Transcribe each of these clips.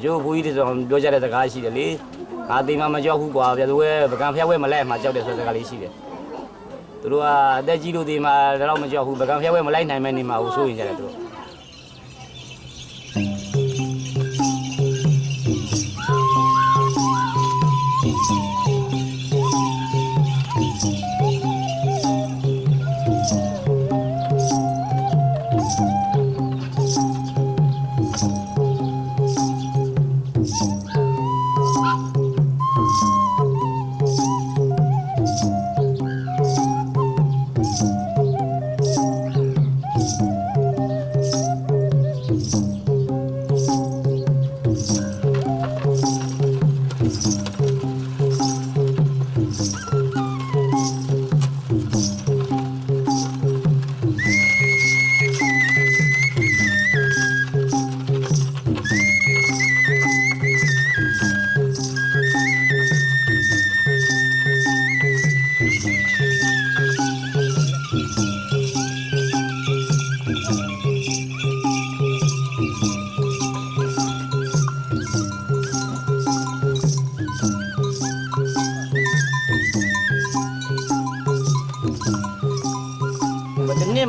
ကျိုးဘူးကြီးတွေဆိုပြောကြတဲ့စကားရှိတယ်လေငါတိမ်မှမကြောက်ဘူးကွာပြသူကပကံဖျက်ဝဲမလဲမှကြောက်တယ်ဆိုတဲ့စကားလေးရှိတယ်သူတို့ကအသက်ကြီးလို့ဒီမှာတော့မကြောက်ဘူးပကံဖျက်ဝဲမလိုက်နိုင်မဲ့နေမှာဘူးစိုးရင်ကြတယ်သူတို့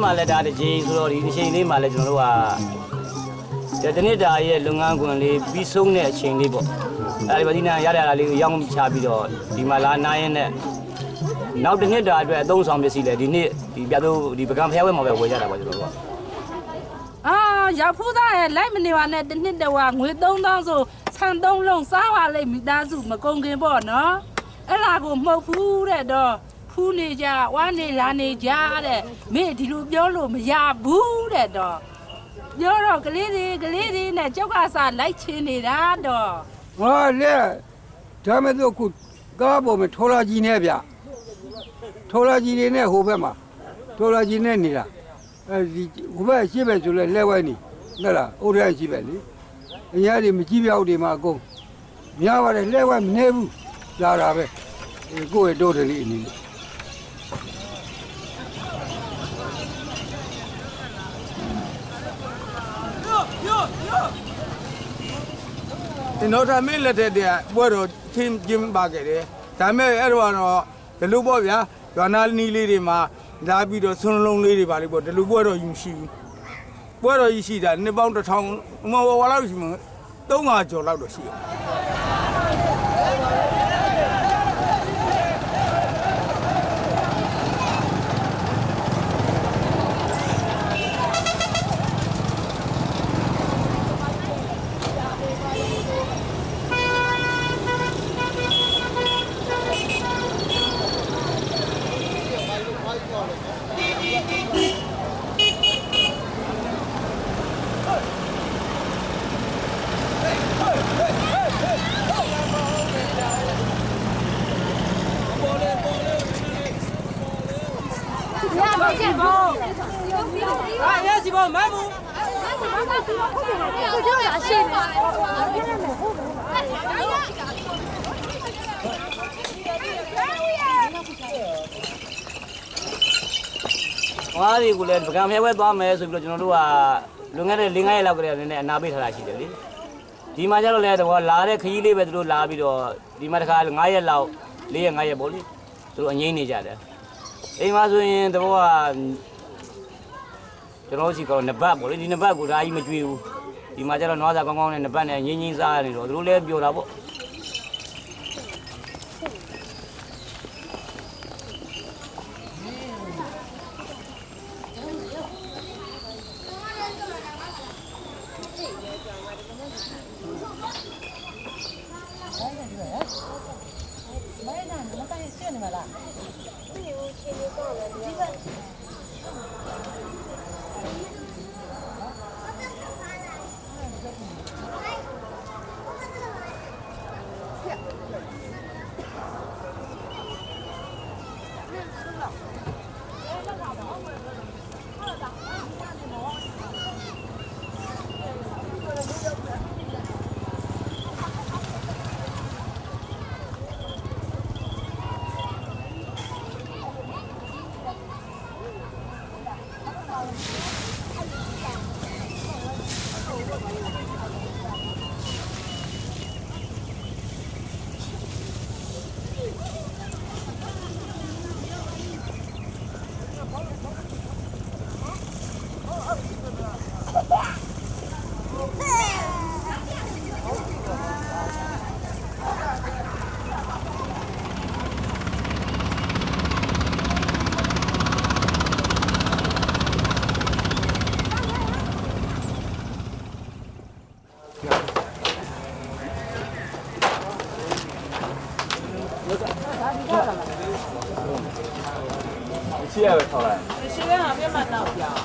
မှလည်းဒါတကြီးဆိုတော့ဒီအချိန်လေးမှလည်းကျွန်တော်တို့ကဒီနေ့တာရဲ့လုပ်ငန်းခွင်လေးပြီးဆုံးတဲ့အချိန်လေးပေါ့အဲဒီပါဒီနာရရတာလေးကိုရောင်းချပြီးတော့ဒီမှာလာနားရင်နဲ့နောက်တစ်နှစ်တာအတွက်အသုံးဆောင်ပစ္စည်းလေဒီနေ့ဒီပြတော့ဒီပကံဖျားဝဲမှာပဲဝယ်ကြတာပေါ့ကျွန်တော်တို့ကရဖူးသားရဲ့လိုက်မနေပါနဲ့တစ်နှစ်တဝါငွေ3000ဆိုဆန်3လုံးစားပါလိမ့်မိသားစုမကုန်ခင်ပေါ့နော်အဲ့ဒါကိုမဟုတ်ဘူးတဲ့တော့ဖူးနေကြဝါနေလာနေကြတဲ့မင်းဒီလိုပြောလို့မရဘူးတဲ့တော့ပြောတော့ကလေးတွေနဲ့ကြောက်ကစားလိုက်ချင်းနေတာတော့ငါလက်ဒါမဲ့တော့ခုကားပေါ်မှာထော်လာကြီးနဲ့ဗျထော်လာကြီးတွေနဲ့ဟိုဘက်မှာထော်လာကြီးနဲ့နေတာအဲဒီဟိုဘက်ရှိပဲဆိုလဲလက်ဝဲနေဟုတ်လားအုတ်ရိုက်ရှိပဲလေအရာတွေမကြည့်ပြောက်တွေမှာအကုန်များပါတယ်လက်ဝဲမနေဘူးလာတာပဲကိုယ့်ရဲ့တို့တယ်လေးအနေနဲ့ကျွန်တော်ထားမင်းလက်ထက်တည်းပွဲတော်ချင်းကျင်းပါခဲ့တယ်ဒါပေမဲ့အဲ့တော့ဒီလိုပေါ့ဗျာရွာနာနီးလေးတွေမှာလာပြီးတော့ဆွန်းလုံးလေးတွေပါလိမ့်ပေါ့ဒီလိုပွဲတော်ယူရှိဘူးပွဲတော်ကြီးရှိတာနှစ်ပေါင်း1000မဟုတ်ဝါလောက်ရှိမှာ300ကျော်လောက်တော့ရှိတယ်ဝါးတွေကိုလည်းပကံဖျက်ဝဲသွားမယ်ဆိုပြီးတော့ကျွန်တော်တို့ကလွန်ခဲ့တဲ့4-5ရက်လောက်ကတည်းကနည်းနည်းအနာပေးထားတာရှိတယ်လေဒီမှာကျတော့လည်းတော့လာတဲ့ခရီးလေးပဲသူတို့လာပြီးတော့ဒီမှာတစ်ခါ9ရက်လောက်4ရက်5ရက်ပေါ့လေသူတို့အငိမ့်နေကြတယ်အိမ်မှာဆိုရင်တော့ကျွန်တော်စီကတော့နှစ်ပတ်ပေါ့လေဒီနှစ်ပတ်ကိုဒါကြီးမကြွေးဘူးဒီမှာကျတော့နွားစာကောင်းကောင်းနဲ့နှစ်ပတ်နဲ့ငင်းငင်းစားနေတော့သူတို့လည်းပြောတာပေါ့ ရှိရပဲထောက်လိုက် ရှိရမှာပြတ်မှတော့ပြောင်း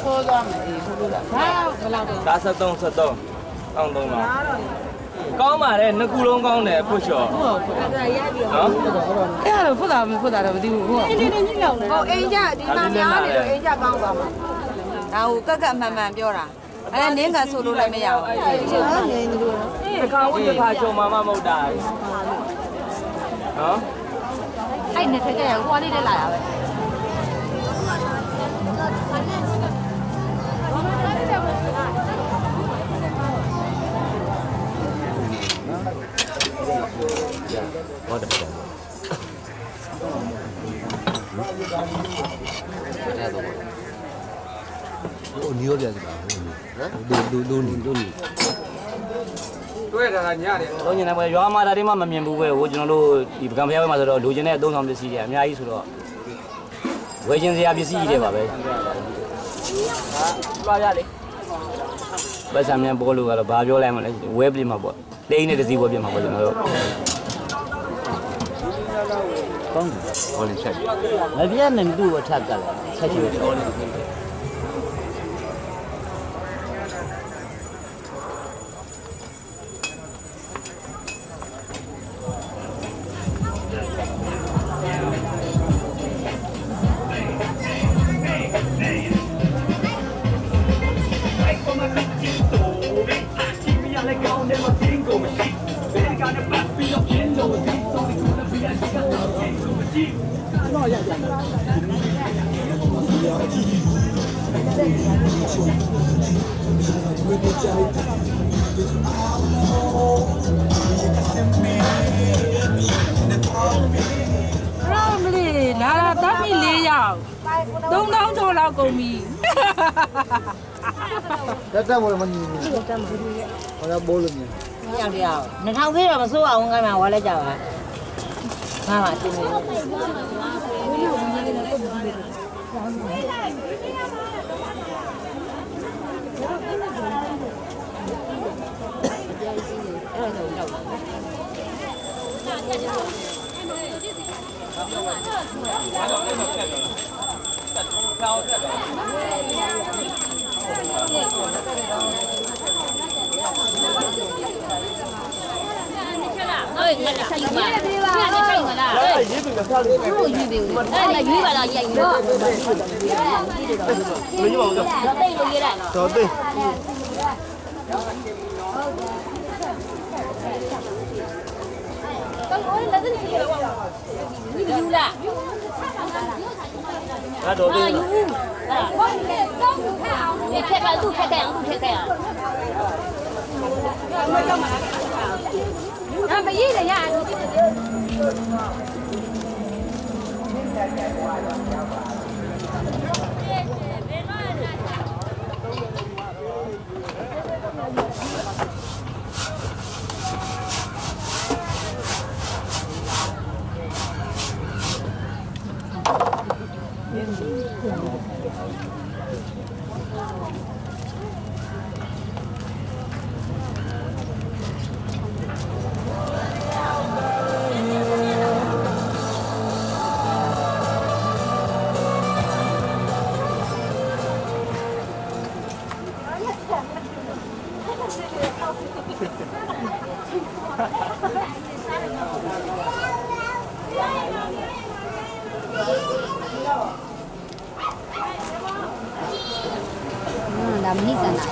ချိုးသွားမယ်ဘုလို့လားဘာဘယ်လောက်တော့ ဒါ73တောင်း3ပါကောင်းပါတယ်နှစ်ခုလုံးကောင်းတယ်ဖွတ်လျှော် ဟုတ်ကဲ့ရပြီ နော် အဲ့ဒါဖွတ်တာမဖွတ်တာတော့မသိဘူးဟုတ်ဒီနေ့ညလောက်လဲ ဟိုအိမ်ကြဒီမှာများနေလို့အိမ်ကြကောင်းသွားမှာဒါကိုကက်ကက်မှန်မှန်ပြောတာအဲ့နင်းကဆိုလို့လည်းမရဘူးဟုတ်နေနေလို့ တစ်ခါဝတ်တစ်ခါချုံမှမဟုတ်တာနော် အဲ့နဲ့ထက်ကရဟိုလေးတက်လာတာပဲ ဟုတ်တယ်ဟိုနီရောပြန်စီပါဒူနီ တွေ့တာကညတယ် လုံးကျင်တယ်ပဲရွာမှာဒါတွေမှမမြင်ဘူးပဲဟိုကျွန်တော်တို့ဒီပကံဖျားဘက်မှာဆိုတော့လိုချင်တဲ့အသုံးဆောင်ပစ္စည်းတွေအများကြီးဆိုတော့ဝယ်ခြင်းစရာပစ္စည်းတွေပါပဲလာရလေဘယ်ဆံမြန်ပေါ်လို့ကတော့ဘာပြောလိုက်မလဲဝဲပြင်မှာပေါ့တိန်းနဲ့တစ်စီးဝဲပြင်မှာပေါ့ကျွန်တော်တို့ကောင်းတယ်ဟောလေးချက်မပြတ်နိုင်ဘူးအထက်ကလည်းချက်ချွေတော်တယ်ရောမလေးလာလာတမ်းပြီ4ယောက်3000ကျော်လောက်ကုန်ပြီ တက်ပေါ်မနေဘူးတက်မှာဟောရဘိုးလို့မြင် ညောင်တရား2000သေးတော့မစိုးအောင်ငါမှဝါလဲကြပါငါမှအတင်းနေ တော်သေး အဲ့တော့ဒီ 你开吧，路开开，路开开啊！啊，没意思呀。 ဒါမနိစန္ဒာ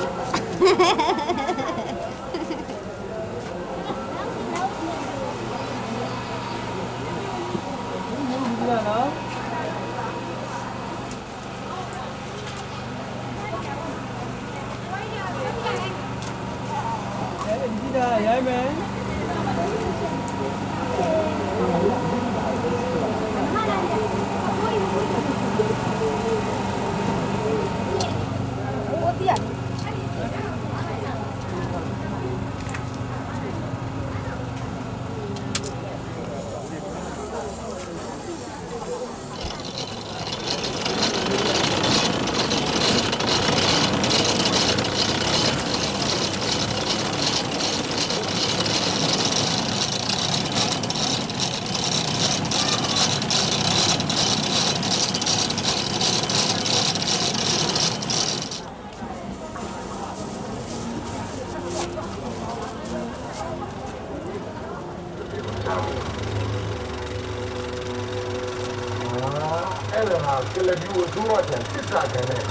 အဲ့ဒါဟာကလပြီးကိုသူ့အထက်စစ်စားခံတဲ့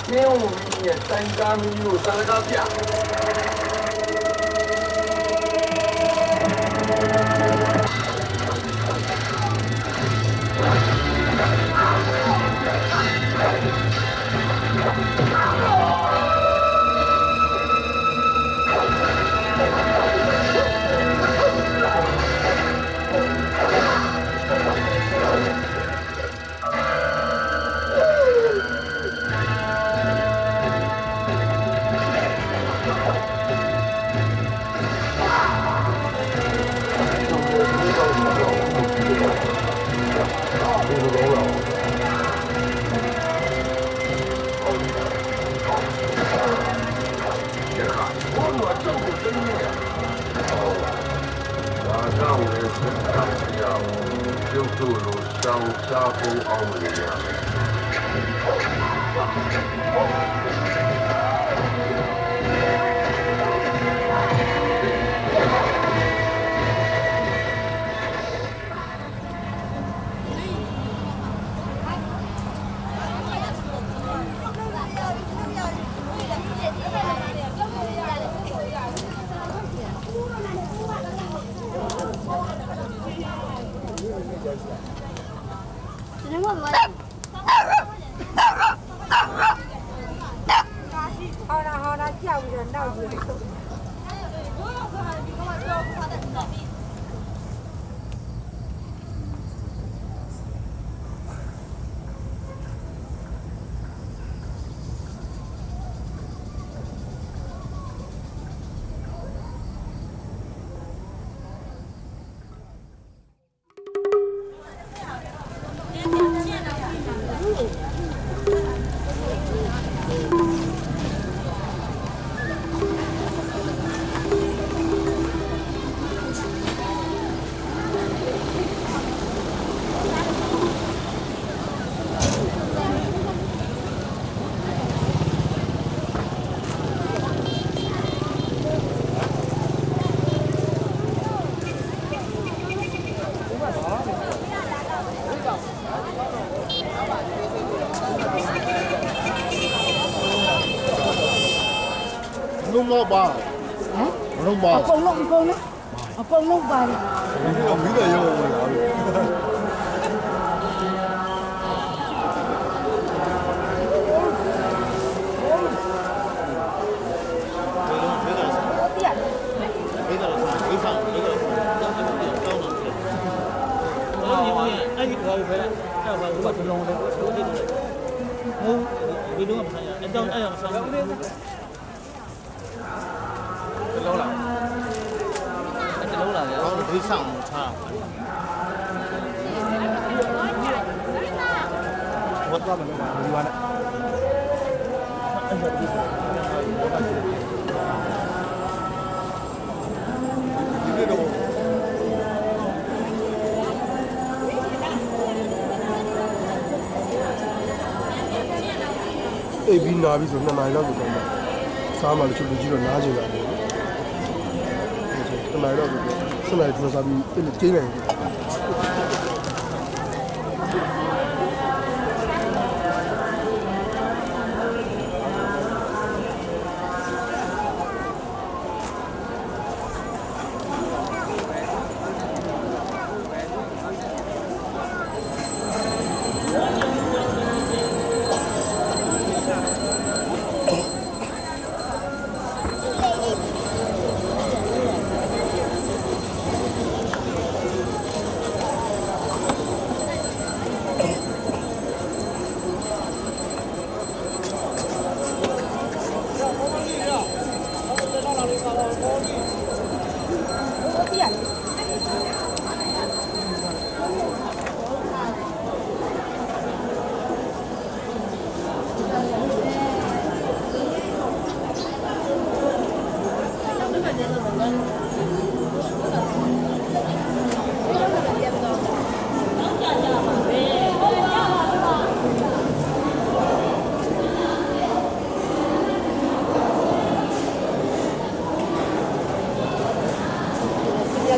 ကျင်းဝင်ကြီးရဲ့တိုင်ကားမီကိုစာကားပြလုံးပါဟမ်လုံးပါအကုန်လုံးပါတယ်ဒီတော့မိတယ်ရောဝင်လာပြီအေးပြီးနာပြီဆို2နာရီလောက်ကိုတော့စားမှလည်းချုပ်ပြီးတော့နားကျင်လာတယ်2နာရီလောက်ကို7နာရီကျော်စားပြီးအဲ့လိုကျင်းနေတယ်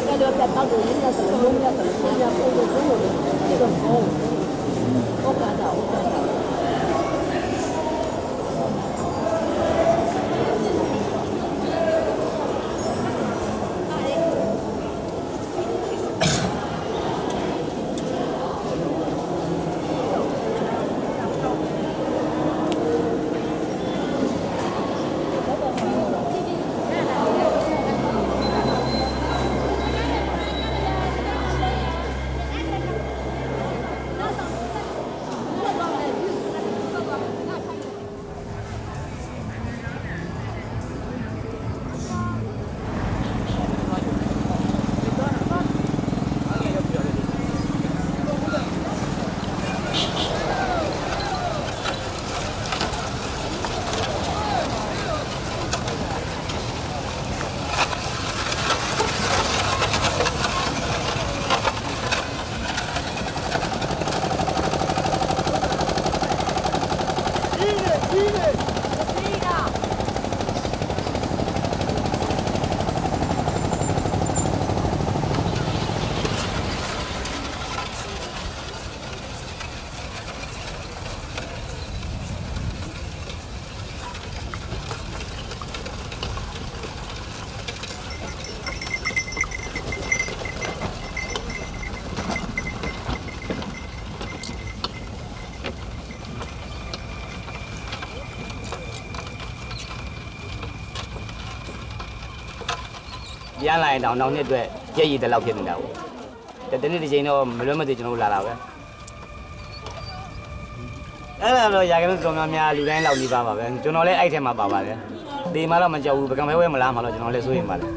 ကဲတော့ ပြန်လာရင်တောင်နောက်နှစ်အတွက်ကြက်ရည်တလောက်ဖြစ်နေတာပေါ့တနေ့တစ်ချိန်တော့မလွဲမသွေကျွန်တော်လာတာပဲအဲ့ဒါတော့ရာခိုင်နှုန်းတော်များများလူတိုင်းလောက်နေပါပါပဲကျွန်တော်လည်းအဲ့ထဲမှာပါပါတယ်ဒီမှာတော့မကြောက်ဘူးပကံဖဲဝဲမလားမှာတော့ကျွန်တော်လည်းစိုးရင်ပါလေ